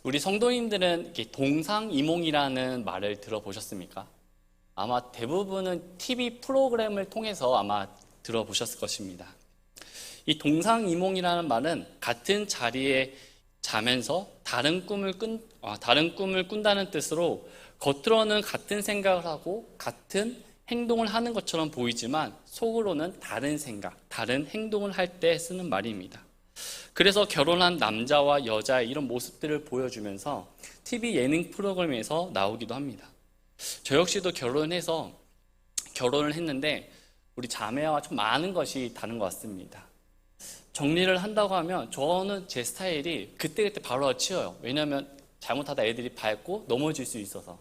우리 성도님들은 이렇게 동상이몽이라는 말을 들어보셨습니까? 아마 대부분은 TV 프로그램을 통해서 아마 들어보셨을 것입니다. 이 동상이몽이라는 말은 같은 자리에 자면서 다른 꿈을 꾼다는 뜻으로 겉으로는 같은 생각을 하고 같은 행동을 하는 것처럼 보이지만 속으로는 다른 생각, 다른 행동을 할 때 쓰는 말입니다. 그래서 결혼한 남자와 여자의 이런 모습들을 보여주면서 TV 예능 프로그램에서 나오기도 합니다. 저 역시도 결혼을 했는데 우리 자매와 좀 많은 것이 다른 것 같습니다. 정리를 한다고 하면 저는 제 스타일이 그때그때 바로 치워요. 왜냐하면 잘못하다 애들이 밟고 넘어질 수 있어서.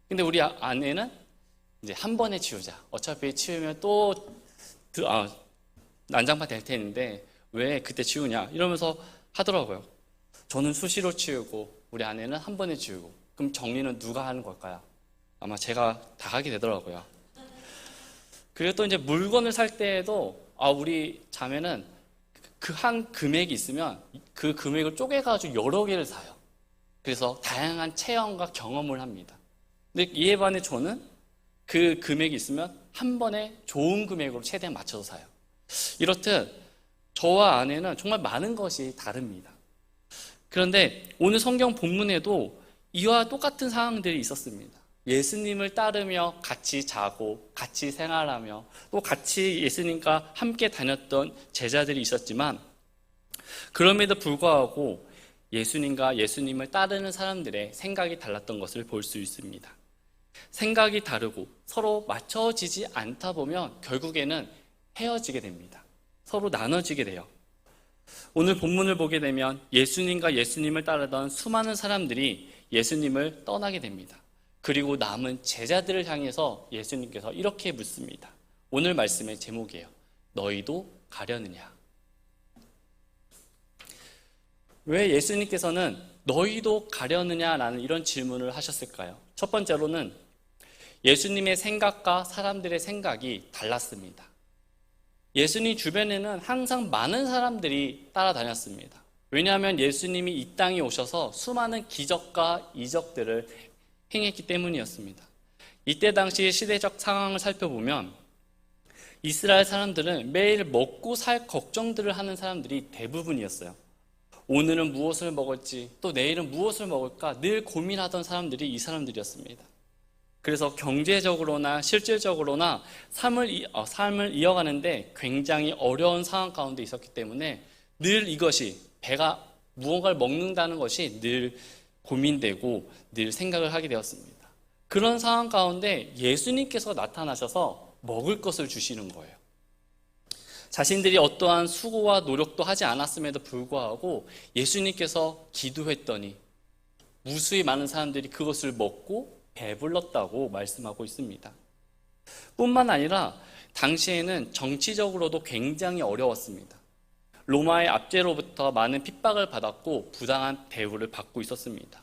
근데 우리 아내는 이제 한 번에 치우자. 어차피 치우면 또 난장판 될 텐데 왜 그때 치우냐 이러면서 하더라고요. 저는 수시로 치우고 우리 아내는 한 번에 치우고. 그럼 정리는 누가 하는 걸까요? 아마 제가 다 하게 되더라고요. 그리고 또 이제 물건을 살 때에도 우리 자매는 그 한 금액이 있으면 그 금액을 쪼개가지고 여러 개를 사요. 그래서 다양한 체험과 경험을 합니다. 근데 이에 반해 저는 그 금액이 있으면 한 번에 좋은 금액으로 최대한 맞춰서 사요. 이렇듯 저와 아내는 정말 많은 것이 다릅니다. 그런데 오늘 성경 본문에도 이와 똑같은 상황들이 있었습니다. 예수님을 따르며 같이 자고 같이 생활하며 또 같이 예수님과 함께 다녔던 제자들이 있었지만 그럼에도 불구하고 예수님과 예수님을 따르는 사람들의 생각이 달랐던 것을 볼 수 있습니다. 생각이 다르고 서로 맞춰지지 않다 보면 결국에는 헤어지게 됩니다. 서로 나눠지게 돼요. 오늘 본문을 보게 되면 예수님과 예수님을 따르던 수많은 사람들이 예수님을 떠나게 됩니다. 그리고 남은 제자들을 향해서 예수님께서 이렇게 묻습니다. 오늘 말씀의 제목이에요. 너희도 가려느냐? 왜 예수님께서는 너희도 가려느냐라는 이런 질문을 하셨을까요? 첫 번째로는 예수님의 생각과 사람들의 생각이 달랐습니다. 예수님 주변에는 항상 많은 사람들이 따라다녔습니다. 왜냐하면 예수님이 이 땅에 오셔서 수많은 기적과 이적들을 행했기 때문이었습니다. 이때 당시 시대적 상황을 살펴보면 이스라엘 사람들은 매일 먹고 살 걱정들을 하는 사람들이 대부분이었어요. 오늘은 무엇을 먹을지 또 내일은 무엇을 먹을까 늘 고민하던 사람들이 이 사람들이었습니다. 그래서 경제적으로나 실질적으로나 삶을 이어가는데 굉장히 어려운 상황 가운데 있었기 때문에 늘 이것이 배가 무언가를 먹는다는 것이 늘 고민되고 늘 생각을 하게 되었습니다. 그런 상황 가운데 예수님께서 나타나셔서 먹을 것을 주시는 거예요. 자신들이 어떠한 수고와 노력도 하지 않았음에도 불구하고 예수님께서 기도했더니 무수히 많은 사람들이 그것을 먹고 배불렀다고 말씀하고 있습니다. 뿐만 아니라 당시에는 정치적으로도 굉장히 어려웠습니다. 로마의 압제로부터 많은 핍박을 받았고 부당한 대우를 받고 있었습니다.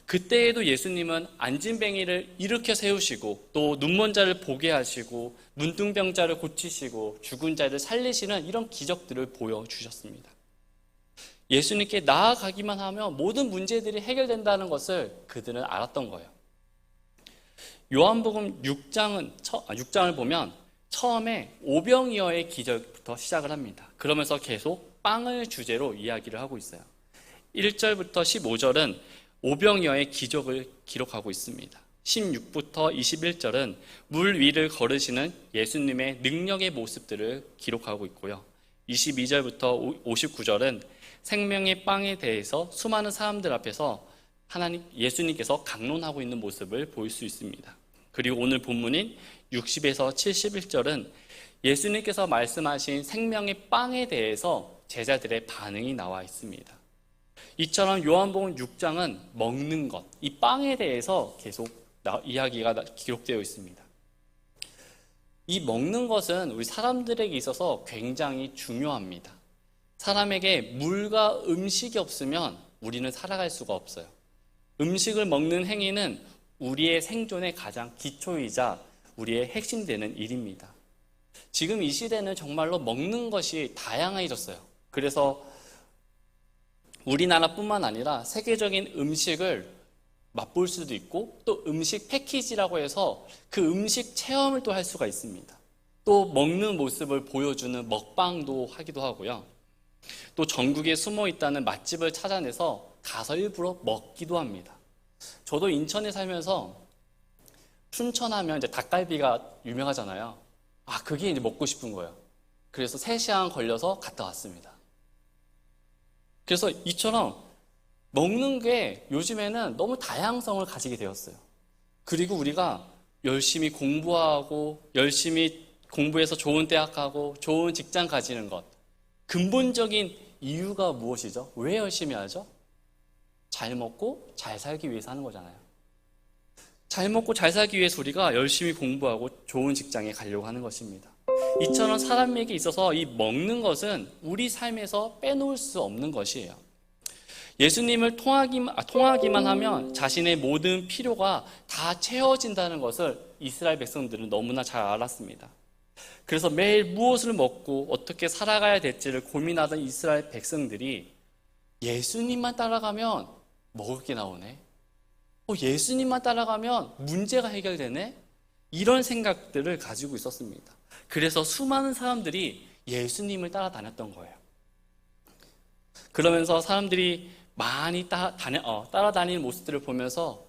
그때에도 예수님은 안진뱅이를 일으켜 세우시고 또 눈먼 자를 보게 하시고 문둥병자를 고치시고 죽은 자를 살리시는 이런 기적들을 보여주셨습니다. 예수님께 나아가기만 하면 모든 문제들이 해결된다는 것을 그들은 알았던 거예요. 요한복음 6장을 보면 처음에 오병이어의 기적부터 시작을 합니다. 그러면서 계속 빵을 주제로 이야기를 하고 있어요. 1절부터 15절은 오병이어의 기적을 기록하고 있습니다. 16부터 21절은 물 위를 걸으시는 예수님의 능력의 모습들을 기록하고 있고요. 22절부터 59절은 생명의 빵에 대해서 수많은 사람들 앞에서 예수님께서 강론하고 있는 모습을 볼 수 있습니다. 그리고 오늘 본문인 60에서 71절은 예수님께서 말씀하신 생명의 빵에 대해서 제자들의 반응이 나와 있습니다. 이처럼 요한복음 6장은 먹는 것, 이 빵에 대해서 계속 이야기가 기록되어 있습니다. 이 먹는 것은 우리 사람들에게 있어서 굉장히 중요합니다. 사람에게 물과 음식이 없으면 우리는 살아갈 수가 없어요. 음식을 먹는 행위는 우리의 생존의 가장 기초이자 우리의 핵심되는 일입니다. 지금 이 시대는 정말로 먹는 것이 다양해졌어요. 그래서 우리나라뿐만 아니라 세계적인 음식을 맛볼 수도 있고 또 음식 패키지라고 해서 그 음식 체험을 또 할 수가 있습니다. 또 먹는 모습을 보여주는 먹방도 하기도 하고요. 또 전국에 숨어 있다는 맛집을 찾아내서 가서 일부러 먹기도 합니다. 저도 인천에 살면서 춘천하면 이제 닭갈비가 유명하잖아요. 그게 이제 먹고 싶은 거예요. 그래서 3시간 걸려서 갔다 왔습니다. 그래서 이처럼 먹는 게 요즘에는 너무 다양성을 가지게 되었어요. 그리고 우리가 열심히 공부하고 열심히 공부해서 좋은 대학 가고 좋은 직장 가지는 것, 근본적인 이유가 무엇이죠? 왜 열심히 하죠? 잘 먹고 잘 살기 위해서 하는 거잖아요. 잘 먹고 잘 살기 위해서 우리가 열심히 공부하고 좋은 직장에 가려고 하는 것입니다. 이처럼 사람에게 있어서 이 먹는 것은 우리 삶에서 빼놓을 수 없는 것이에요. 예수님을 통하기만 하면 자신의 모든 필요가 다 채워진다는 것을 이스라엘 백성들은 너무나 잘 알았습니다. 그래서 매일 무엇을 먹고 어떻게 살아가야 될지를 고민하던 이스라엘 백성들이 예수님만 따라가면 먹을 게 나오네. 예수님만 따라가면 문제가 해결되네. 이런 생각들을 가지고 있었습니다. 그래서 수많은 사람들이 예수님을 따라다녔던 거예요. 그러면서 사람들이 많이 따라다니는 모습들을 보면서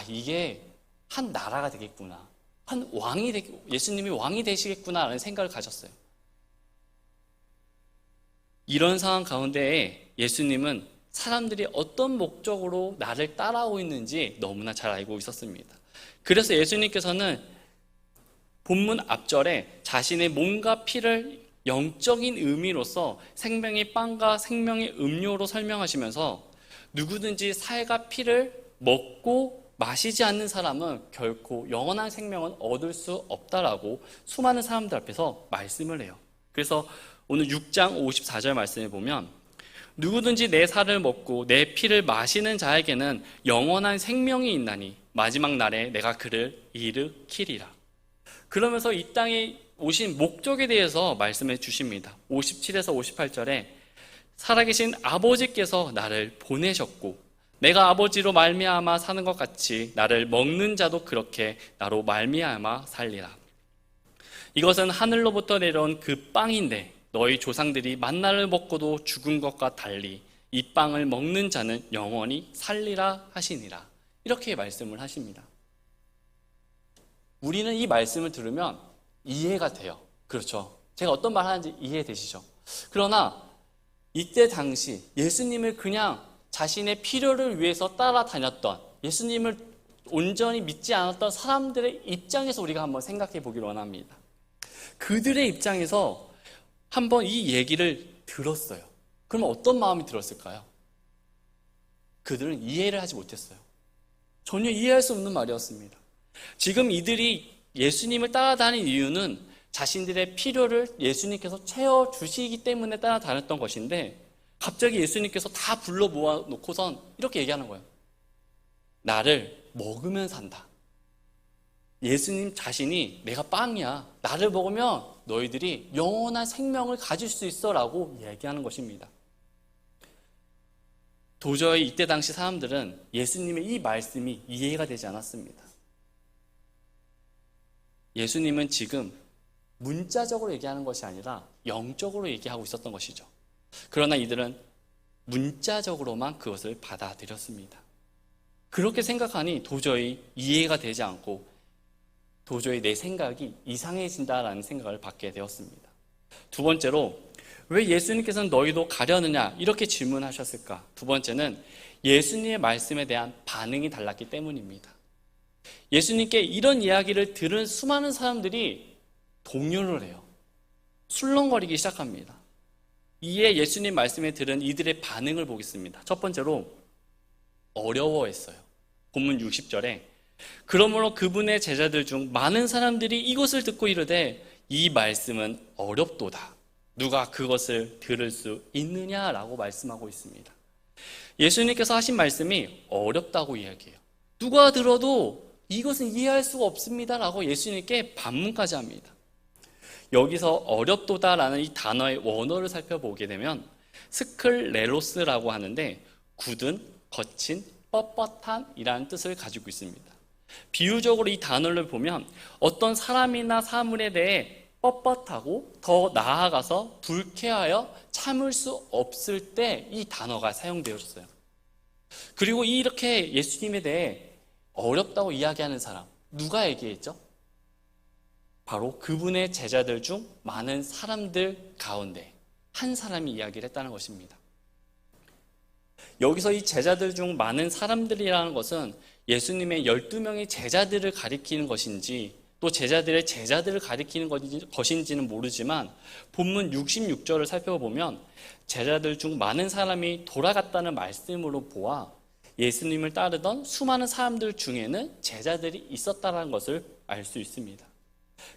이게 한 나라가 되겠구나. 예수님이 왕이 되시겠구나라는 생각을 가졌어요. 이런 상황 가운데 예수님은 사람들이 어떤 목적으로 나를 따라오고 있는지 너무나 잘 알고 있었습니다. 그래서 예수님께서는 본문 앞절에 자신의 몸과 피를 영적인 의미로서 생명의 빵과 생명의 음료로 설명하시면서 누구든지 살과 피를 먹고 마시지 않는 사람은 결코 영원한 생명은 얻을 수 없다라고 수많은 사람들 앞에서 말씀을 해요. 그래서 오늘 6장 54절 말씀에 보면 누구든지 내 살을 먹고 내 피를 마시는 자에게는 영원한 생명이 있나니 마지막 날에 내가 그를 일으키리라. 그러면서 이 땅에 오신 목적에 대해서 말씀해 주십니다. 57에서 58절에 살아계신 아버지께서 나를 보내셨고 내가 아버지로 말미암아 사는 것 같이 나를 먹는 자도 그렇게 나로 말미암아 살리라. 이것은 하늘로부터 내려온 그 빵인데 너희 조상들이 만나를 먹고도 죽은 것과 달리 이 빵을 먹는 자는 영원히 살리라 하시니라. 이렇게 말씀을 하십니다. 우리는 이 말씀을 들으면 이해가 돼요. 그렇죠. 제가 어떤 말 하는지 이해되시죠? 그러나 이때 당시 예수님을 그냥 자신의 필요를 위해서 따라다녔던, 예수님을 온전히 믿지 않았던 사람들의 입장에서 우리가 한번 생각해 보기를 원합니다. 그들의 입장에서 한번 이 얘기를 들었어요. 그러면 어떤 마음이 들었을까요? 그들은 이해를 하지 못했어요. 전혀 이해할 수 없는 말이었습니다. 지금 이들이 예수님을 따라다닌 이유는 자신들의 필요를 예수님께서 채워주시기 때문에 따라다녔던 것인데 갑자기 예수님께서 다 불러 모아놓고선 이렇게 얘기하는 거예요. 나를 먹으면 산다. 예수님 자신이 내가 빵이야. 나를 먹으면 너희들이 영원한 생명을 가질 수 있어 라고 얘기하는 것입니다. 도저히 이때 당시 사람들은 예수님의 이 말씀이 이해가 되지 않았습니다. 예수님은 지금 문자적으로 얘기하는 것이 아니라 영적으로 얘기하고 있었던 것이죠. 그러나 이들은 문자적으로만 그것을 받아들였습니다. 그렇게 생각하니 도저히 이해가 되지 않고 도저히 내 생각이 이상해진다라는 생각을 받게 되었습니다. 두 번째로 왜 예수님께서는 너희도 가려느냐 이렇게 질문하셨을까? 두 번째는 예수님의 말씀에 대한 반응이 달랐기 때문입니다. 예수님께 이런 이야기를 들은 수많은 사람들이 동요를 해요. 술렁거리기 시작합니다. 이에 예수님 말씀에 들은 이들의 반응을 보겠습니다. 첫 번째로 어려워했어요. 본문 60절에 그러므로 그분의 제자들 중 많은 사람들이 이것을 듣고 이르되 이 말씀은 어렵도다. 누가 그것을 들을 수 있느냐라고 말씀하고 있습니다. 예수님께서 하신 말씀이 어렵다고 이야기해요. 누가 들어도 이것은 이해할 수가 없습니다라고 예수님께 반문까지 합니다. 여기서 어렵도다라는 이 단어의 원어를 살펴보게 되면 스클레로스라고 하는데 굳은, 거친, 뻣뻣한이라는 뜻을 가지고 있습니다. 비유적으로 이 단어를 보면 어떤 사람이나 사물에 대해 뻣뻣하고 더 나아가서 불쾌하여 참을 수 없을 때 이 단어가 사용되었어요. 그리고 이렇게 예수님에 대해 어렵다고 이야기하는 사람, 누가 얘기했죠? 바로 그분의 제자들 중 많은 사람들 가운데 한 사람이 이야기를 했다는 것입니다. 여기서 이 제자들 중 많은 사람들이라는 것은 예수님의 12명의 제자들을 가리키는 것인지 또 제자들의 제자들을 가리키는 것인지는 모르지만 본문 66절을 살펴보면 제자들 중 많은 사람이 돌아갔다는 말씀으로 보아 예수님을 따르던 수많은 사람들 중에는 제자들이 있었다는 것을 알 수 있습니다.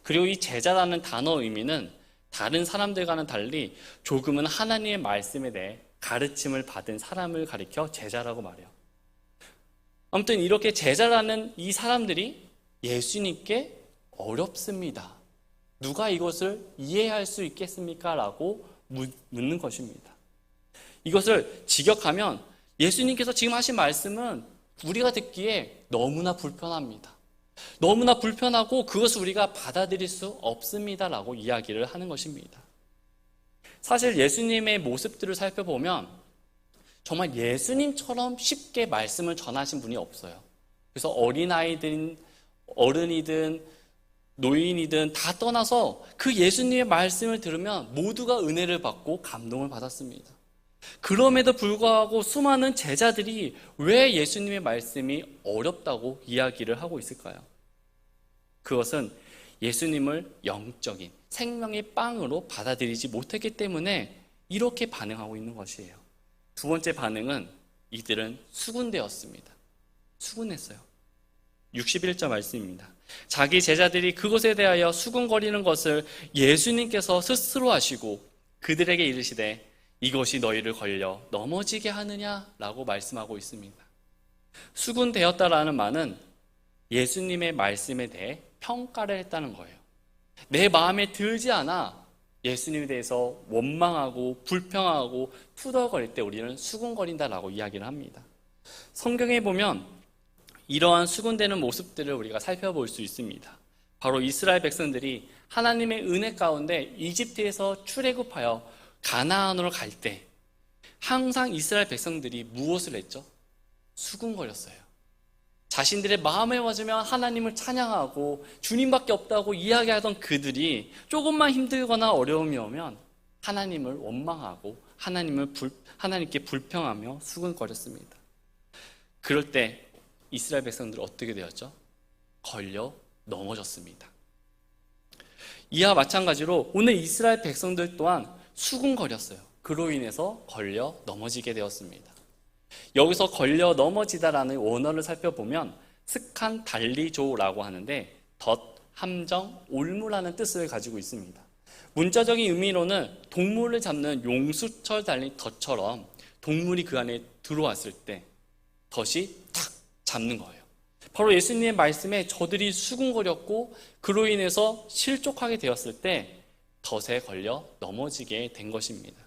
그리고 이 제자라는 단어 의미는 다른 사람들과는 달리 조금은 하나님의 말씀에 대해 가르침을 받은 사람을 가리켜 제자라고 말해요. 아무튼 이렇게 제자라는 이 사람들이 예수님께 어렵습니다. 누가 이것을 이해할 수 있겠습니까? 라고 묻는 것입니다. 이것을 직역하면 예수님께서 지금 하신 말씀은 우리가 듣기에 너무나 불편합니다. 너무나 불편하고 그것을 우리가 받아들일 수 없습니다. 라고 이야기를 하는 것입니다. 사실 예수님의 모습들을 살펴보면 정말 예수님처럼 쉽게 말씀을 전하신 분이 없어요. 그래서 어린아이든 어른이든 노인이든 다 떠나서 그 예수님의 말씀을 들으면 모두가 은혜를 받고 감동을 받았습니다. 그럼에도 불구하고 수많은 제자들이 왜 예수님의 말씀이 어렵다고 이야기를 하고 있을까요? 그것은 예수님을 영적인 생명의 빵으로 받아들이지 못했기 때문에 이렇게 반응하고 있는 것이에요. 두 번째 반응은 이들은 수군되었습니다. 수군했어요. 61절 말씀입니다. 자기 제자들이 그것에 대하여 수군거리는 것을 예수님께서 스스로 하시고 그들에게 이르시되 이것이 너희를 걸려 넘어지게 하느냐라고 말씀하고 있습니다. 수군되었다라는 말은 예수님의 말씀에 대해 평가를 했다는 거예요. 내 마음에 들지 않아 예수님에 대해서 원망하고 불평하고 투덜거릴 때 우리는 수군거린다라고 이야기를 합니다. 성경에 보면 이러한 수군되는 모습들을 우리가 살펴볼 수 있습니다. 바로 이스라엘 백성들이 하나님의 은혜 가운데 이집트에서 출애굽하여 가나안으로 갈 때 항상 이스라엘 백성들이 무엇을 했죠? 수군거렸어요. 자신들의 마음에 맞으면 하나님을 찬양하고 주님밖에 없다고 이야기하던 그들이 조금만 힘들거나 어려움이 오면 하나님을 원망하고 하나님께 불평하며 수군거렸습니다. 그럴 때 이스라엘 백성들은 어떻게 되었죠? 걸려 넘어졌습니다. 이와 마찬가지로 오늘 이스라엘 백성들 또한 수군거렸어요. 그로 인해서 걸려 넘어지게 되었습니다. 여기서 걸려 넘어지다라는 원어를 살펴보면 스칸 달리조라고 하는데 덧, 함정, 올무라는 뜻을 가지고 있습니다. 문자적인 의미로는 동물을 잡는 용수철 달린 덫처럼 동물이 그 안에 들어왔을 때 덫이 탁 잡는 거예요. 바로 예수님의 말씀에 저들이 수군거렸고 그로 인해서 실족하게 되었을 때 덫에 걸려 넘어지게 된 것입니다.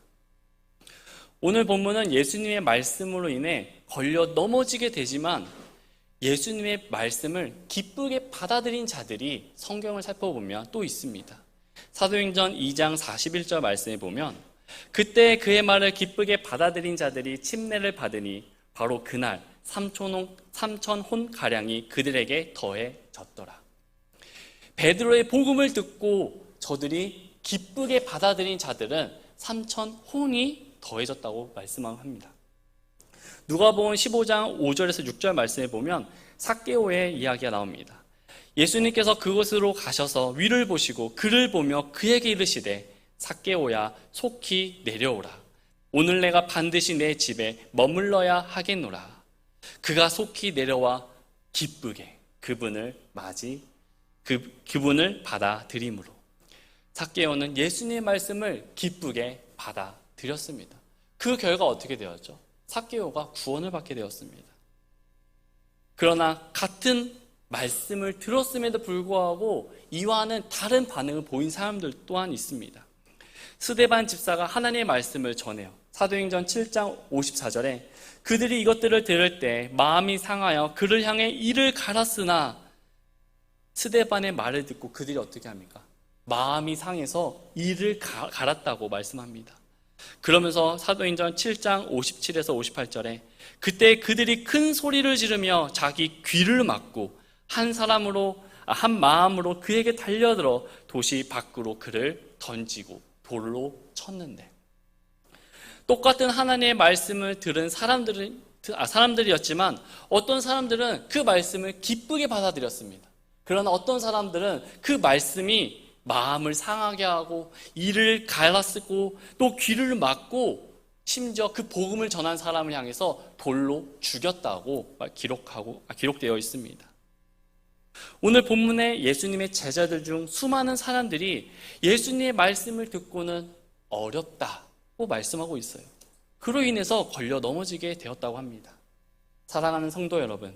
오늘 본문은 예수님의 말씀으로 인해 걸려 넘어지게 되지만 예수님의 말씀을 기쁘게 받아들인 자들이 성경을 살펴보면 또 있습니다. 사도행전 2장 41절 말씀에 보면 그때 그의 말을 기쁘게 받아들인 자들이 침례를 받으니 바로 그날 3,000혼 가량이 그들에게 더해졌더라. 베드로의 복음을 듣고 저들이 기쁘게 받아들인 자들은 3,000혼이 더해졌다고 말씀합니다. 누가복음 15장 5절에서 6절 말씀에 보면 삭개오의 이야기가 나옵니다. 예수님께서 그곳으로 가셔서 위를 보시고 그를 보며 그에게 이르시되 삭개오야 속히 내려오라. 오늘 내가 반드시 내 집에 머물러야 하겠노라. 그가 속히 내려와 기쁘게 그분을 받아들임으로 삭개오는 예수님의 말씀을 기쁘게 받아들였습니다. 그 결과 어떻게 되었죠? 삭개오가 구원을 받게 되었습니다. 그러나 같은 말씀을 들었음에도 불구하고 이와는 다른 반응을 보인 사람들 또한 있습니다. 스데반 집사가 하나님의 말씀을 전해요. 사도행전 7장 54절에 그들이 이것들을 들을 때 마음이 상하여 그를 향해 이를 갈았으나 스데반의 말을 듣고 그들이 어떻게 합니까? 마음이 상해서 이를 갈았다고 말씀합니다. 그러면서 사도행전 7장 57에서 58절에 그때 그들이 큰 소리를 지르며 자기 귀를 막고 한 마음으로 그에게 달려들어 도시 밖으로 그를 던지고 돌로 쳤는데, 똑같은 하나님의 말씀을 들은 사람들이었지만 어떤 사람들은 그 말씀을 기쁘게 받아들였습니다. 그러나 어떤 사람들은 그 말씀이 마음을 상하게 하고 이를 갈았고 또 귀를 막고 심지어 그 복음을 전한 사람을 향해서 돌로 죽였다고 기록되어 있습니다. 오늘 본문에 예수님의 제자들 중 수많은 사람들이 예수님의 말씀을 듣고는 어렵다고 말씀하고 있어요. 그로 인해서 걸려 넘어지게 되었다고 합니다. 사랑하는 성도 여러분,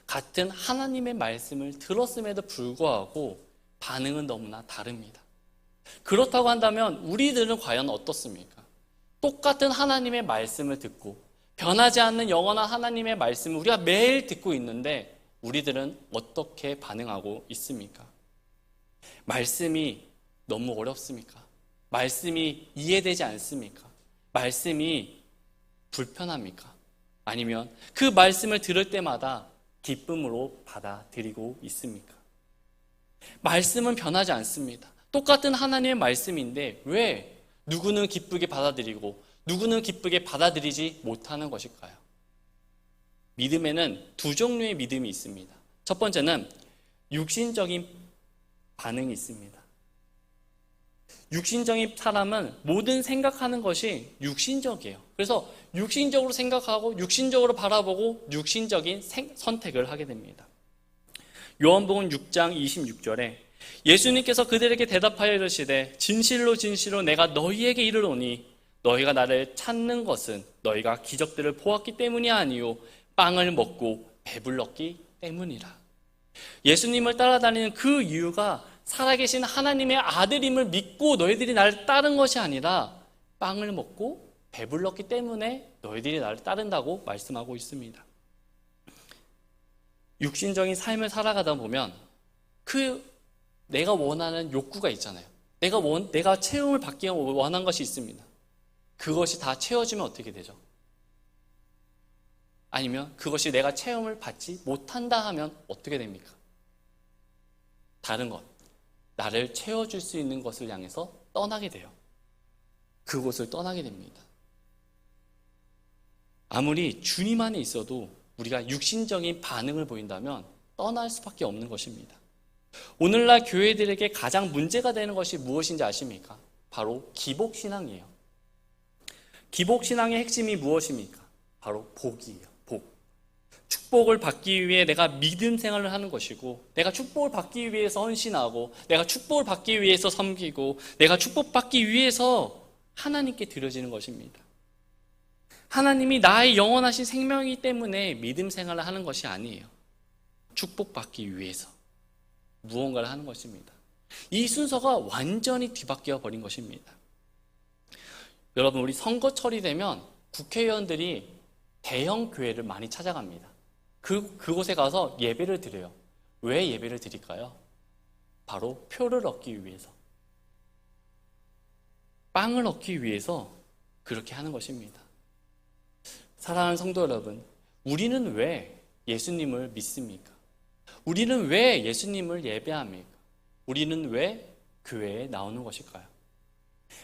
같은 하나님의 말씀을 들었음에도 불구하고 반응은 너무나 다릅니다. 그렇다고 한다면 우리들은 과연 어떻습니까? 똑같은 하나님의 말씀을 듣고 변하지 않는 영원한 하나님의 말씀을 우리가 매일 듣고 있는데 우리들은 어떻게 반응하고 있습니까? 말씀이 너무 어렵습니까? 말씀이 이해되지 않습니까? 말씀이 불편합니까? 아니면 그 말씀을 들을 때마다 기쁨으로 받아들이고 있습니까? 말씀은 변하지 않습니다. 똑같은 하나님의 말씀인데 왜 누구는 기쁘게 받아들이고 누구는 기쁘게 받아들이지 못하는 것일까요? 믿음에는 두 종류의 믿음이 있습니다. 첫 번째는 육신적인 반응이 있습니다. 육신적인 사람은 모든 생각하는 것이 육신적이에요. 그래서 육신적으로 생각하고 육신적으로 바라보고 육신적인 선택을 하게 됩니다. 요한복음 6장 26절에 예수님께서 그들에게 대답하여 이르시되 진실로 진실로 내가 너희에게 이르노니 너희가 나를 찾는 것은 너희가 기적들을 보았기 때문이 아니요 빵을 먹고 배불렀기 때문이라. 예수님을 따라다니는 그 이유가 살아계신 하나님의 아들임을 믿고 너희들이 나를 따른 것이 아니라 빵을 먹고 배불렀기 때문에 너희들이 나를 따른다고 말씀하고 있습니다. 육신적인 삶을 살아가다 보면 내가 원하는 욕구가 있잖아요. 내가 체험을 받기 위한 원하는 것이 있습니다. 그것이 다 채워지면 어떻게 되죠? 아니면 그것이 내가 체험을 받지 못한다 하면 어떻게 됩니까? 다른 것, 나를 채워줄 수 있는 것을 향해서 떠나게 돼요. 그곳을 떠나게 됩니다. 아무리 주님 안에 있어도 우리가 육신적인 반응을 보인다면 떠날 수밖에 없는 것입니다. 오늘날 교회들에게 가장 문제가 되는 것이 무엇인지 아십니까? 바로 기복신앙이에요. 기복신앙의 핵심이 무엇입니까? 바로 복이에요. 복. 축복을 받기 위해 내가 믿음 생활을 하는 것이고, 내가 축복을 받기 위해서 헌신하고, 내가 축복을 받기 위해서 섬기고, 내가 축복받기 위해서 하나님께 드려지는 것입니다. 하나님이 나의 영원하신 생명이기 때문에 믿음 생활을 하는 것이 아니에요. 축복받기 위해서 무언가를 하는 것입니다. 이 순서가 완전히 뒤바뀌어 버린 것입니다. 여러분, 우리 선거철이 되면 국회의원들이 대형 교회를 많이 찾아갑니다. 그곳에 가서 예배를 드려요. 왜 예배를 드릴까요? 바로 표를 얻기 위해서, 빵을 얻기 위해서 그렇게 하는 것입니다. 사랑하는 성도 여러분, 우리는 왜 예수님을 믿습니까? 우리는 왜 예수님을 예배합니까? 우리는 왜 교회에 나오는 것일까요?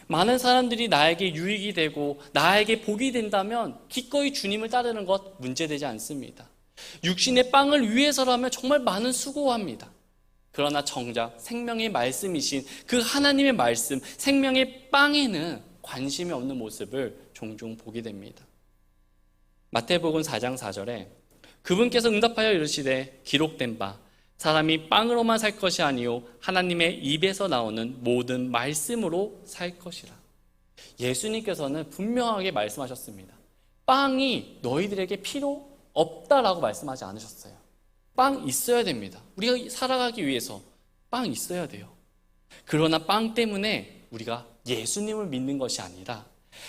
많은 사람들이 나에게 유익이 되고 나에게 복이 된다면 기꺼이 주님을 따르는 것 문제되지 않습니다. 육신의 빵을 위해서라면 정말 많은 수고합니다. 그러나 정작 생명의 말씀이신 그 하나님의 말씀, 생명의 빵에는 관심이 없는 모습을 종종 보게 됩니다. 마태복음 4장 4절에 그분께서 응답하여 이르시되 기록된 바 사람이 빵으로만 살 것이 아니요 하나님의 입에서 나오는 모든 말씀으로 살 것이라. 예수님께서는 분명하게 말씀하셨습니다. 빵이 너희들에게 필요 없다라고 말씀하지 않으셨어요. 빵 있어야 됩니다. 우리가 살아가기 위해서 빵 있어야 돼요. 그러나 빵 때문에 우리가 예수님을 믿는 것이 아니라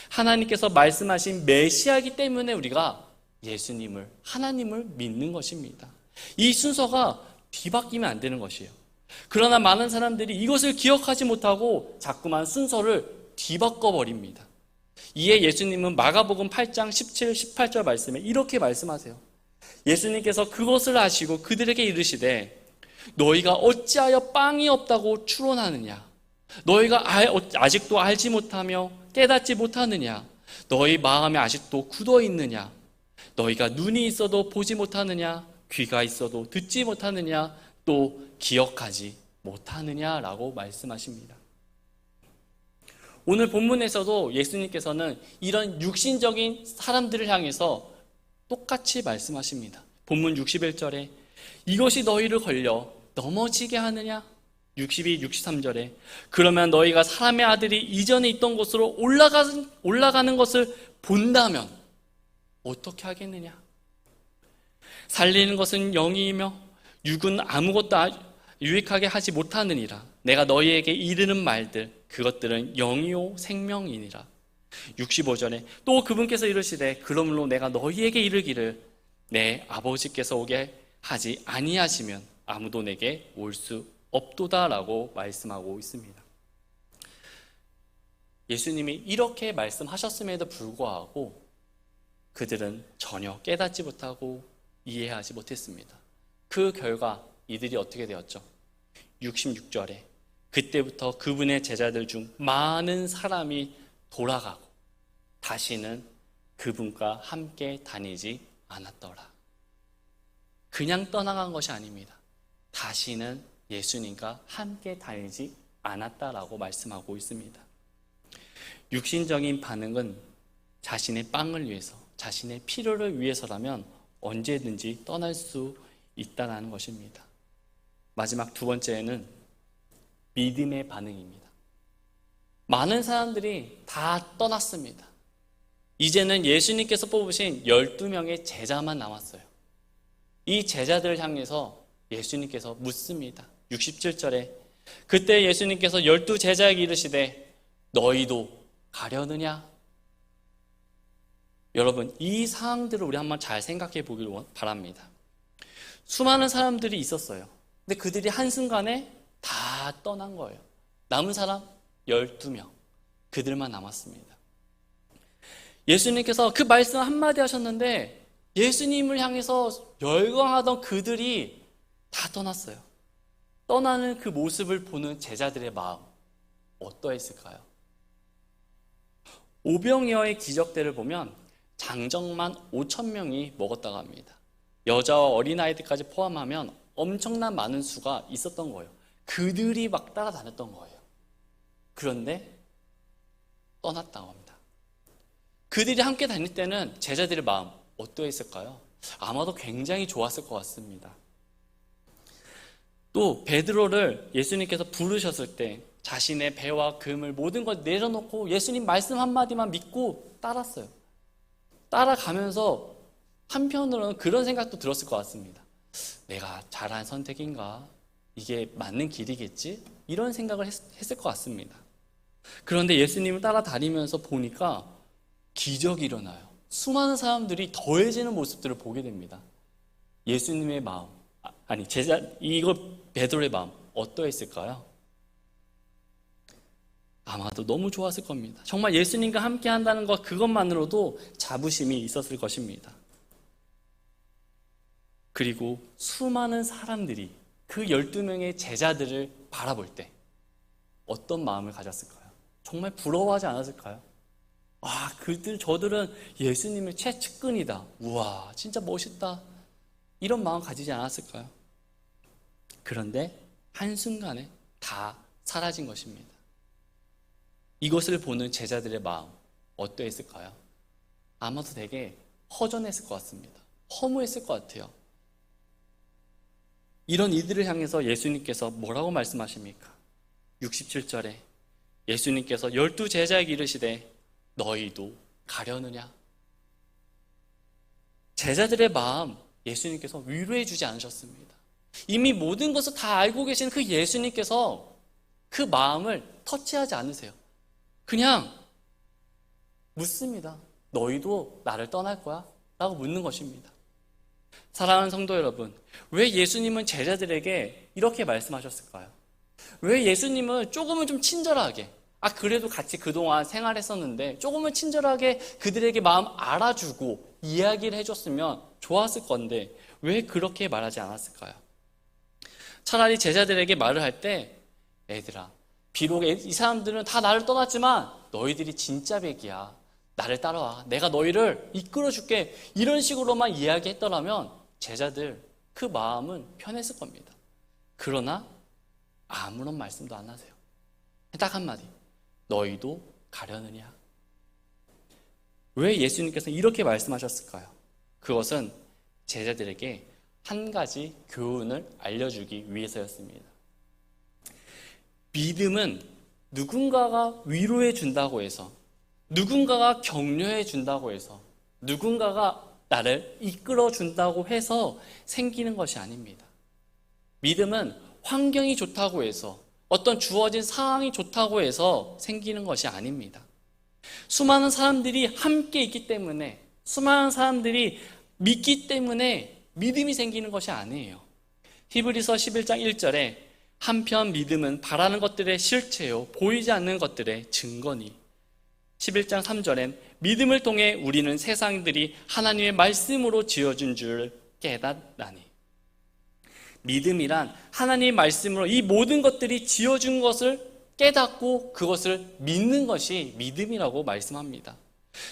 하나님께서 말씀하신 메시아이기 때문에 우리가 예수님을, 하나님을 믿는 것입니다. 이 순서가 뒤바뀌면 안 되는 것이에요. 그러나 많은 사람들이 이것을 기억하지 못하고 자꾸만 순서를 뒤바꿔 버립니다. 이에 예수님은 마가복음 8장 17, 18절 말씀에 이렇게 말씀하세요. 예수님께서 그것을 아시고 그들에게 이르시되 너희가 어찌하여 빵이 없다고 추론하느냐? 너희가 아직도 알지 못하며 깨닫지 못하느냐? 너희 마음에 아직도 굳어 있느냐? 너희가 눈이 있어도 보지 못하느냐? 귀가 있어도 듣지 못하느냐? 또 기억하지 못하느냐라고 말씀하십니다. 오늘 본문에서도 예수님께서는 이런 육신적인 사람들을 향해서 똑같이 말씀하십니다. 본문 61절에 이것이 너희를 걸려 넘어지게 하느냐? 62, 63절에 그러면 너희가 사람의 아들이 이전에 있던 곳으로 올라가는 것을 본다면 어떻게 하겠느냐? 살리는 것은 영이이며 육은 아무것도 유익하게 하지 못하느니라. 내가 너희에게 이르는 말들 그것들은 영이요 생명이니라. 65절에 또 그분께서 이르시되 그러므로 내가 너희에게 이르기를 내 아버지께서 오게 하지 아니하시면 아무도 내게 올 수 없도다라고 말씀하고 있습니다. 예수님이 이렇게 말씀하셨음에도 불구하고 그들은 전혀 깨닫지 못하고 이해하지 못했습니다. 그 결과 이들이 어떻게 되었죠? 66절에 그때부터 그분의 제자들 중 많은 사람이 돌아가고 다시는 그분과 함께 다니지 않았더라. 그냥 떠나간 것이 아닙니다. 다시는 예수님과 함께 다니지 않았다라고 말씀하고 있습니다. 육신적인 반응은 자신의 빵을 위해서, 자신의 필요를 위해서라면 언제든지 떠날 수 있다는 것입니다. 마지막 두 번째는 믿음의 반응입니다. 많은 사람들이 다 떠났습니다. 이제는 예수님께서 뽑으신 12명의 제자만 남았어요. 이 제자들을 향해서 예수님께서 묻습니다. 67절에 그때 예수님께서 12 제자에게 이르시되 너희도 가려느냐? 여러분, 이 상황들을 우리 한번 잘 생각해 보길 바랍니다. 수많은 사람들이 있었어요. 근데 그들이 한순간에 다 떠난 거예요. 남은 사람 12명. 그들만 남았습니다. 예수님께서 그 말씀 한마디 하셨는데 예수님을 향해서 열광하던 그들이 다 떠났어요. 떠나는 그 모습을 보는 제자들의 마음 어떠했을까요? 오병이어의 기적대를 보면 장정만 5,000명이 먹었다고 합니다. 여자와 어린아이들까지 포함하면 엄청난 많은 수가 있었던 거예요. 그들이 막 따라다녔던 거예요. 그런데 떠났다고 합니다. 그들이 함께 다닐 때는 제자들의 마음 어떠했을까요? 아마도 굉장히 좋았을 것 같습니다. 또 베드로를 예수님께서 부르셨을 때 자신의 배와 금을 모든 걸 내려놓고 예수님 말씀 한마디만 믿고 따랐어요. 따라가면서 한편으로는 그런 생각도 들었을 것 같습니다. 내가 잘한 선택인가? 이게 맞는 길이겠지? 이런 생각을 했을 것 같습니다. 그런데 예수님을 따라다니면서 보니까 기적이 일어나요. 수많은 사람들이 더해지는 모습들을 보게 됩니다. 예수님의 마음, 이거 베드로의 마음 어떠했을까요? 아마도 너무 좋았을 겁니다. 정말 예수님과 함께 한다는 것 그것만으로도 자부심이 있었을 것입니다. 그리고 수많은 사람들이 그 12명의 제자들을 바라볼 때 어떤 마음을 가졌을까요? 정말 부러워하지 않았을까요? 저들은 예수님의 최측근이다. 우와, 진짜 멋있다. 이런 마음 가지지 않았을까요? 그런데 한순간에 다 사라진 것입니다. 이것을 보는 제자들의 마음 어떠했을까요? 아마도 되게 허전했을 것 같습니다. 허무했을 것 같아요. 이런 이들을 향해서 예수님께서 뭐라고 말씀하십니까? 67절에 예수님께서 12 제자에게 이르시되 너희도 가려느냐? 제자들의 마음 예수님께서 위로해 주지 않으셨습니다. 이미 모든 것을 다 알고 계신 그 예수님께서 그 마음을 터치하지 않으세요. 그냥 묻습니다. 너희도 나를 떠날 거야? 라고 묻는 것입니다. 사랑하는 성도 여러분, 왜 예수님은 제자들에게 이렇게 말씀하셨을까요? 왜 예수님은 조금은 좀 친절하게, 그래도 같이 그동안 생활했었는데 조금은 친절하게 그들에게 마음 알아주고 이야기를 해줬으면 좋았을 건데 왜 그렇게 말하지 않았을까요? 차라리 제자들에게 말을 할 때, 애들아, 비록 이 사람들은 다 나를 떠났지만 너희들이 진짜 백이야. 나를 따라와. 내가 너희를 이끌어줄게. 이런 식으로만 이야기했더라면 제자들 그 마음은 편했을 겁니다. 그러나 아무런 말씀도 안 하세요. 딱 한마디. 너희도 가려느냐? 왜 예수님께서 이렇게 말씀하셨을까요? 그것은 제자들에게 한 가지 교훈을 알려주기 위해서였습니다. 믿음은 누군가가 위로해 준다고 해서, 누군가가 격려해 준다고 해서, 누군가가 나를 이끌어 준다고 해서 생기는 것이 아닙니다. 믿음은 환경이 좋다고 해서, 어떤 주어진 상황이 좋다고 해서 생기는 것이 아닙니다. 수많은 사람들이 함께 있기 때문에, 수많은 사람들이 믿기 때문에 믿음이 생기는 것이 아니에요. 히브리서 11장 1절에 한편 믿음은 바라는 것들의 실체요 보이지 않는 것들의 증거니. 11장 3절엔 믿음을 통해 우리는 세상들이 하나님의 말씀으로 지어준 줄 깨닫나니. 믿음이란 하나님의 말씀으로 이 모든 것들이 지어준 것을 깨닫고 그것을 믿는 것이 믿음이라고 말씀합니다.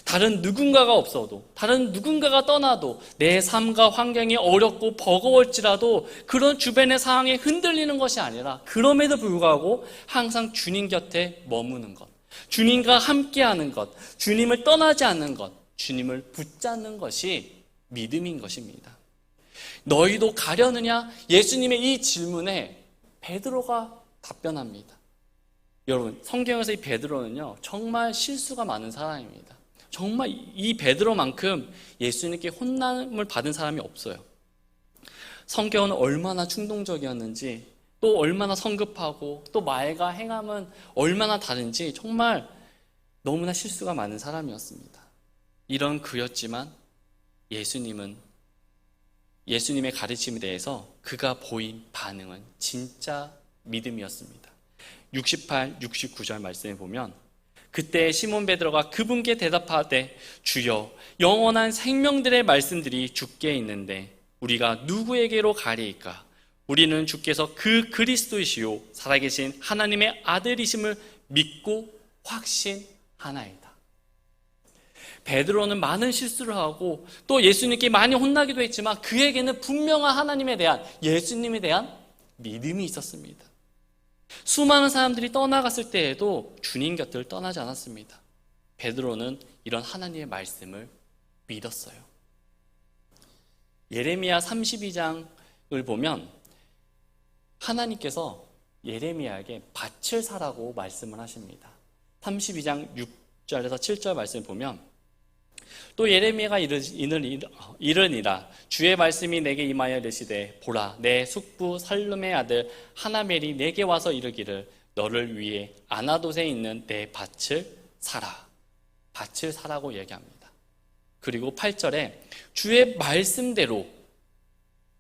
다른 누군가가 없어도, 다른 누군가가 떠나도, 내 삶과 환경이 어렵고 버거울지라도 그런 주변의 상황에 흔들리는 것이 아니라 그럼에도 불구하고 항상 주님 곁에 머무는 것, 주님과 함께하는 것, 주님을 떠나지 않는 것, 주님을 붙잡는 것이 믿음인 것입니다. 너희도 가려느냐? 예수님의 이 질문에 베드로가 답변합니다. 여러분, 성경에서 이 베드로는요 정말 실수가 많은 사람입니다. 정말 이 베드로만큼 예수님께 혼남을 받은 사람이 없어요. 성경은 얼마나 충동적이었는지, 또 얼마나 성급하고, 또 말과 행함은 얼마나 다른지 정말 너무나 실수가 많은 사람이었습니다. 이런 그였지만 예수님의 가르침에 대해서 그가 보인 반응은 진짜 믿음이었습니다. 68, 69절 말씀에 보면 그때 시몬 베드로가 그분께 대답하되 주여 영원한 생명들의 말씀들이 주께 있는데 우리가 누구에게로 가리이까? 우리는 주께서 그 그리스도이시요 살아계신 하나님의 아들이심을 믿고 확신하나이다. 베드로는 많은 실수를 하고 또 예수님께 많이 혼나기도 했지만 그에게는 분명한 하나님에 대한, 예수님에 대한 믿음이 있었습니다. 수많은 사람들이 떠나갔을 때에도 주님 곁을 떠나지 않았습니다. 베드로는 이런 하나님의 말씀을 믿었어요. 예레미야 32장을 보면 하나님께서 예레미야에게 밭을 사라고 말씀을 하십니다. 32장 6절에서 7절 말씀을 보면 또 예레미야가 이르니라 주의 말씀이 내게 임하여 이르시되 보라 내 숙부 살룸의 아들 하나멜이 내게 와서 이르기를 너를 위해 아나돗에 있는 내 밭을 사라. 밭을 사라고 얘기합니다. 그리고 8절에 주의 말씀대로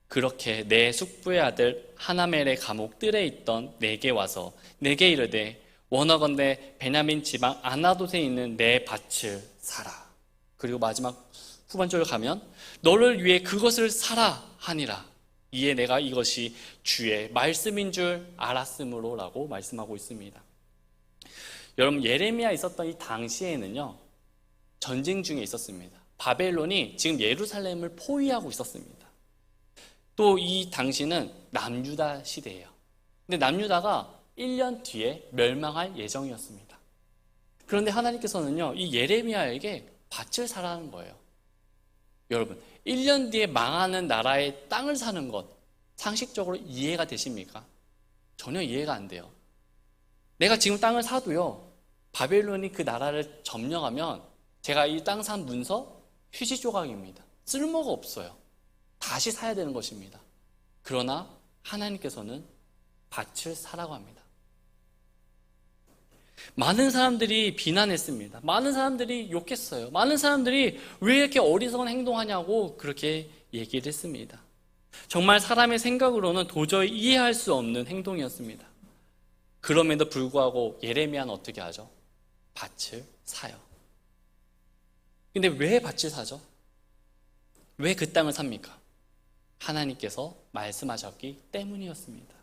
그렇게 내 숙부의 아들 하나멜의 감옥 뜰에 있던 내게 와서 내게 이르되 원하건대 베냐민 지방 아나돗에 있는 내 밭을 사라. 그리고 마지막 후반절을 가면 너를 위해 그것을 사라 하니라. 이에 내가 이것이 주의 말씀인 줄 알았으므로 라고 말씀하고 있습니다. 여러분, 예레미야 있었던 이 당시에는요 전쟁 중에 있었습니다. 바벨론이 지금 예루살렘을 포위하고 있었습니다. 또 이 당시는 남유다 시대예요. 근데 남유다가 1년 뒤에 멸망할 예정이었습니다. 그런데 하나님께서는요 이 예레미야에게 밭을 사라는 거예요. 여러분, 1년 뒤에 망하는 나라의 땅을 사는 것 상식적으로 이해가 되십니까? 전혀 이해가 안 돼요. 내가 지금 땅을 사도요 바벨론이 그 나라를 점령하면 제가 이 땅 산 문서 휴지 조각입니다. 쓸모가 없어요. 다시 사야 되는 것입니다. 그러나 하나님께서는 밭을 사라고 합니다. 많은 사람들이 비난했습니다. 많은 사람들이 욕했어요. 많은 사람들이 왜 이렇게 어리석은 행동하냐고 그렇게 얘기를 했습니다. 정말 사람의 생각으로는 도저히 이해할 수 없는 행동이었습니다. 그럼에도 불구하고 예레미야는 어떻게 하죠? 밭을 사요. 근데 왜 밭을 사죠? 왜 그 땅을 삽니까? 하나님께서 말씀하셨기 때문이었습니다.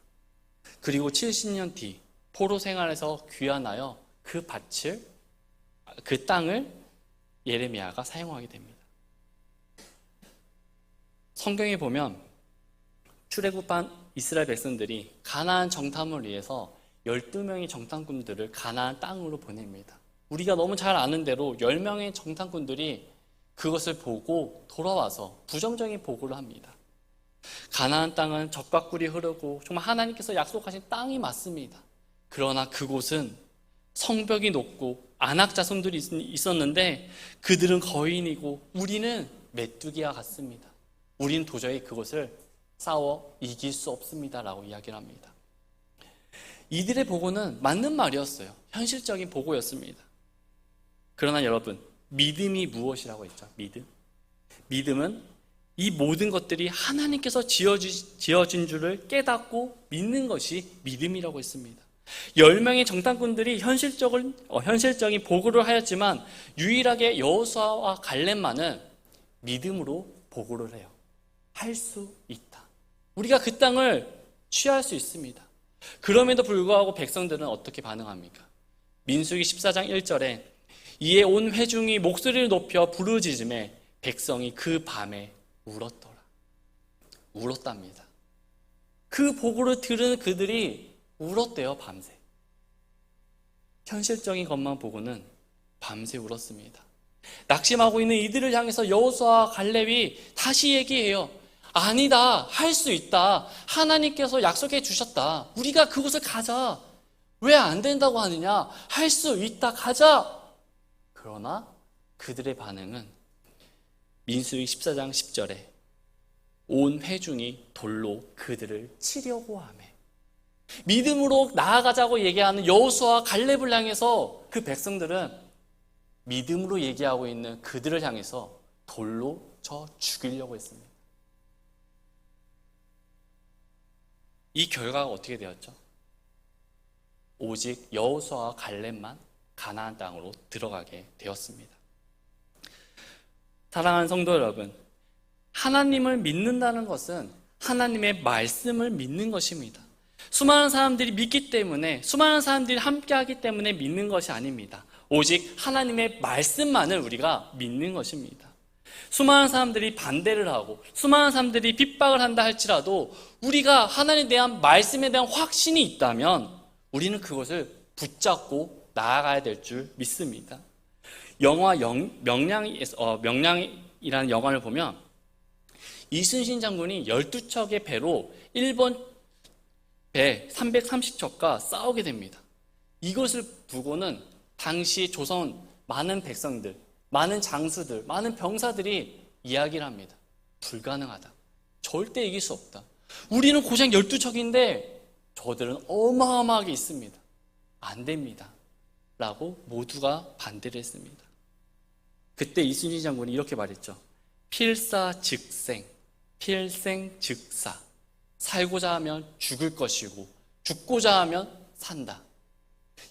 그리고 70년 뒤 포로 생활에서 귀환하여 그 땅을 예레미야가 사용하게 됩니다. 성경에 보면 출애굽한 이스라엘 백성들이 가나안 정탐을 위해서 12명의 정탐꾼들을 가나안 땅으로 보냅니다. 우리가 너무 잘 아는 대로 10명의 정탐꾼들이 그것을 보고 돌아와서 부정적인 보고를 합니다. 가나안 땅은 젖과 꿀이 흐르고 정말 하나님께서 약속하신 땅이 맞습니다. 그러나 그곳은 성벽이 높고 안악자손들이 있었는데 그들은 거인이고 우리는 메뚜기와 같습니다. 우리는 도저히 그것을 싸워 이길 수 없습니다 라고 이야기를 합니다. 이들의 보고는 맞는 말이었어요. 현실적인 보고였습니다. 그러나 여러분, 믿음이 무엇이라고 했죠? 믿음은 이 모든 것들이 하나님께서 지어진 줄을 깨닫고 믿는 것이 믿음이라고 했습니다. 10명의 정탐꾼들이 현실적인 보고를 하였지만 유일하게 여호수아와 갈렙만은 믿음으로 보고를 해요. 할 수 있다. 우리가 그 땅을 취할 수 있습니다. 그럼에도 불구하고 백성들은 어떻게 반응합니까? 민수기 14장 1절에 이에 온 회중이 목소리를 높여 부르짖음에 백성이 그 밤에 울었더라. 울었답니다. 그 보고를 들은 그들이 울었대요, 밤새. 현실적인 것만 보고는 밤새 울었습니다. 낙심하고 있는 이들을 향해서 여호수아와 갈렙이 다시 얘기해요. 아니다, 할 수 있다. 하나님께서 약속해 주셨다. 우리가 그곳을 가자. 왜 안 된다고 하느냐? 할 수 있다, 가자. 그러나 그들의 반응은 민수기 14장 10절에 온 회중이 돌로 그들을 치려고 하매 믿음으로 나아가자고 얘기하는 여호수아와 갈렙을 향해서 그 백성들은 믿음으로 얘기하고 있는 그들을 향해서 돌로 쳐 죽이려고 했습니다. 이 결과가 어떻게 되었죠? 오직 여호수아와 갈렙만 가나안 땅으로 들어가게 되었습니다. 사랑하는 성도 여러분, 하나님을 믿는다는 것은 하나님의 말씀을 믿는 것입니다. 수많은 사람들이 믿기 때문에, 수많은 사람들이 함께하기 때문에 믿는 것이 아닙니다. 오직 하나님의 말씀만을 우리가 믿는 것입니다. 수많은 사람들이 반대를 하고 수많은 사람들이 핍박을 한다 할지라도 우리가 하나님에 대한 말씀에 대한 확신이 있다면 우리는 그것을 붙잡고 나아가야 될 줄 믿습니다. 영화 명량이라는 영화를 보면 이순신 장군이 12척의 배로 일본 배 330척과 싸우게 됩니다. 이것을 두고는 당시 조선 많은 백성들, 많은 장수들, 많은 병사들이 이야기를 합니다. 불가능하다. 절대 이길 수 없다. 우리는 고작 12척인데 저들은 어마어마하게 있습니다. 안 됩니다. 라고 모두가 반대를 했습니다. 그때 이순신 장군이 이렇게 말했죠. 필사즉생, 필생즉사. 살고자 하면 죽을 것이고 죽고자 하면 산다.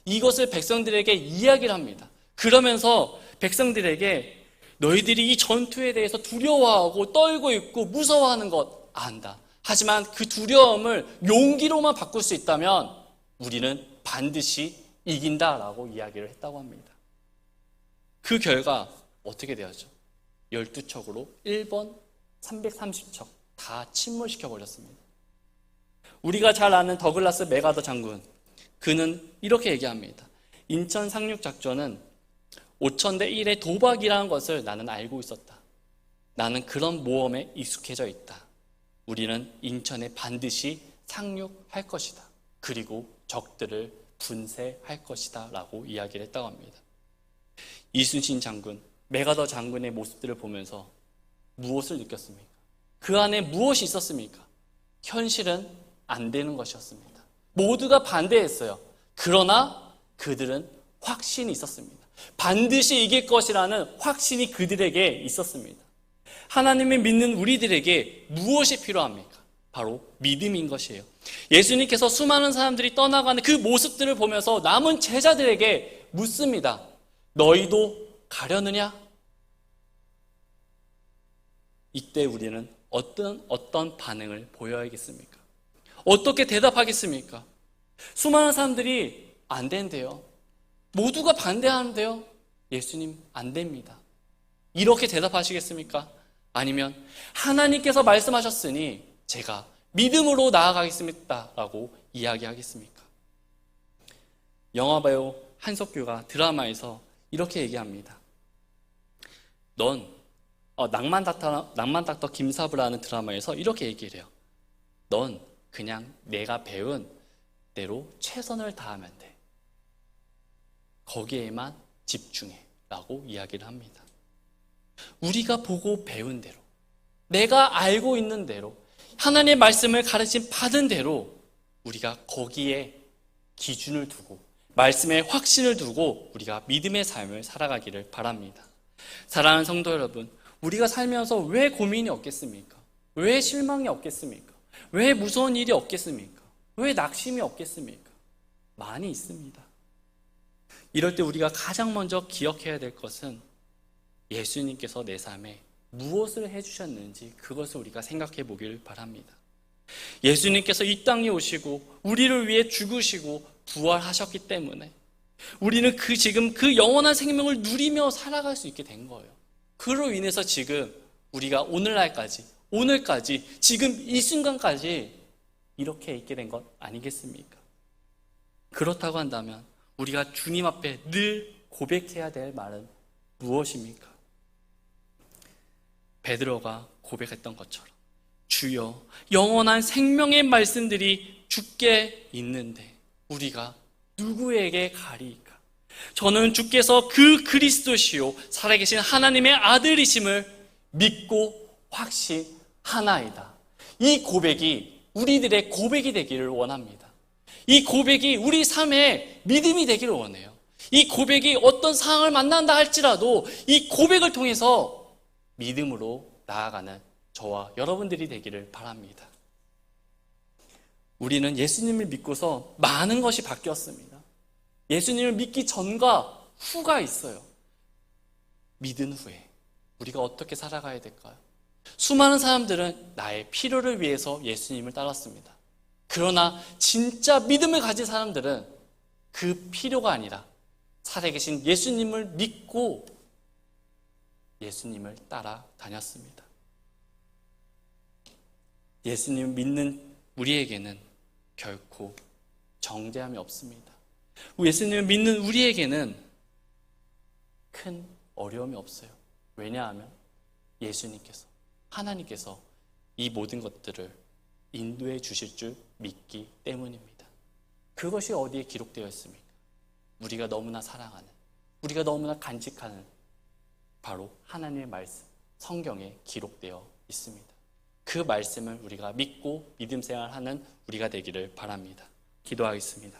이것을 백성들에게 이야기를 합니다. 그러면서 백성들에게 너희들이 이 전투에 대해서 두려워하고 떨고 있고 무서워하는 것 안다. 하지만 그 두려움을 용기로만 바꿀 수 있다면 우리는 반드시 이긴다라고 이야기를 했다고 합니다. 그 결과 어떻게 되었죠? 12척으로 일본 330척 다 침몰시켜 버렸습니다. 우리가 잘 아는 더글라스 맥아더 장군, 그는 이렇게 얘기합니다. 인천 상륙 작전은 5,000대 1의 도박이라는 것을 나는 알고 있었다. 나는 그런 모험에 익숙해져 있다. 우리는 인천에 반드시 상륙할 것이다. 그리고 적들을 분쇄할 것이다 라고 이야기를 했다고 합니다. 이순신 장군, 맥아더 장군의 모습들을 보면서 무엇을 느꼈습니까? 그 안에 무엇이 있었습니까? 현실은 안 되는 것이었습니다. 모두가 반대했어요. 그러나 그들은 확신이 있었습니다. 반드시 이길 것이라는 확신이 그들에게 있었습니다. 하나님을 믿는 우리들에게 무엇이 필요합니까? 바로 믿음인 것이에요. 예수님께서 수많은 사람들이 떠나가는 그 모습들을 보면서 남은 제자들에게 묻습니다. 너희도 가려느냐? 이때 우리는 어떤 반응을 보여야겠습니까? 어떻게 대답하겠습니까? 수많은 사람들이 안 된대요. 모두가 반대하는데요. 예수님 안 됩니다. 이렇게 대답하시겠습니까? 아니면 하나님께서 말씀하셨으니 제가 믿음으로 나아가겠습니다 라고 이야기하겠습니까? 영화배우 한석규가 드라마에서 이렇게 얘기합니다. 낭만 닥터 김사부라는 드라마에서 이렇게 얘기를 해요. 넌 그냥 내가 배운 대로 최선을 다하면 돼. 거기에만 집중해 라고 이야기를 합니다. 우리가 보고 배운 대로, 내가 알고 있는 대로, 하나님의 말씀을 가르침 받은 대로 우리가 거기에 기준을 두고 말씀에 확신을 두고 우리가 믿음의 삶을 살아가기를 바랍니다. 사랑하는 성도 여러분, 우리가 살면서 왜 고민이 없겠습니까? 왜 실망이 없겠습니까? 왜 무서운 일이 없겠습니까? 왜 낙심이 없겠습니까? 많이 있습니다. 이럴 때 우리가 가장 먼저 기억해야 될 것은 예수님께서 내 삶에 무엇을 해주셨는지 그것을 우리가 생각해 보길 바랍니다. 예수님께서 이 땅에 오시고 우리를 위해 죽으시고 부활하셨기 때문에 우리는 지금 그 영원한 생명을 누리며 살아갈 수 있게 된 거예요. 그로 인해서 지금 우리가 오늘까지 지금 이 순간까지 이렇게 있게 된 것 아니겠습니까? 그렇다고 한다면 우리가 주님 앞에 늘 고백해야 될 말은 무엇입니까? 베드로가 고백했던 것처럼 주여 영원한 생명의 말씀들이 주께 있는데 우리가 누구에게 가리이까? 저는 주께서 그 그리스도시요 살아계신 하나님의 아들이심을 믿고 확신하나이다. 이 고백이 우리들의 고백이 되기를 원합니다. 이 고백이 우리 삶의 믿음이 되기를 원해요. 이 고백이 어떤 상황을 만난다 할지라도 이 고백을 통해서 믿음으로 나아가는 저와 여러분들이 되기를 바랍니다. 우리는 예수님을 믿고서 많은 것이 바뀌었습니다. 예수님을 믿기 전과 후가 있어요. 믿은 후에 우리가 어떻게 살아가야 될까요? 수많은 사람들은 나의 필요를 위해서 예수님을 따랐습니다. 그러나 진짜 믿음을 가진 사람들은 그 필요가 아니라 살아계신 예수님을 믿고 예수님을 따라 다녔습니다. 예수님을 믿는 우리에게는 결코 정죄함이 없습니다. 예수님을 믿는 우리에게는 큰 어려움이 없어요. 왜냐하면 예수님께서, 하나님께서 이 모든 것들을 인도해 주실 줄 믿기 때문입니다. 그것이 어디에 기록되어 있습니까? 우리가 너무나 사랑하는, 우리가 너무나 간직하는 바로 하나님의 말씀, 성경에 기록되어 있습니다. 그 말씀을 우리가 믿고 믿음 생활하는 우리가 되기를 바랍니다. 기도하겠습니다.